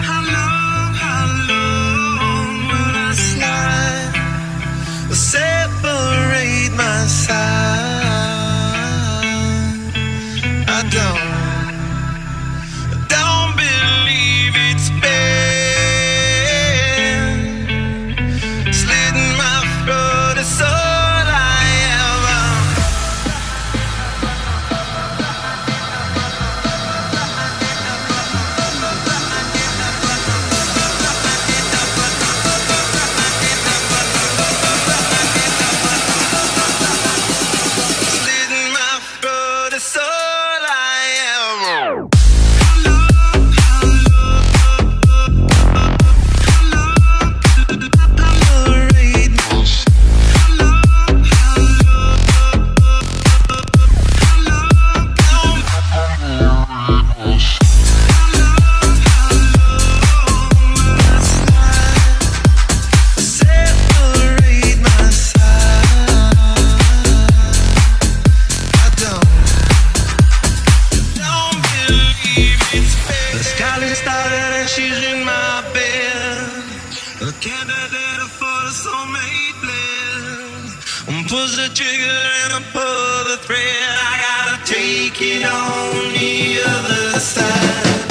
How long will I slide? Separate my side. I don't believe it's been slitting my throat. It's all I ever. Slitting my throat. It's all I ever. The skyline started and she's in my bed. A candidate for the soulmate bliss. Push the trigger and I pull the thread. I gotta take it on the other side.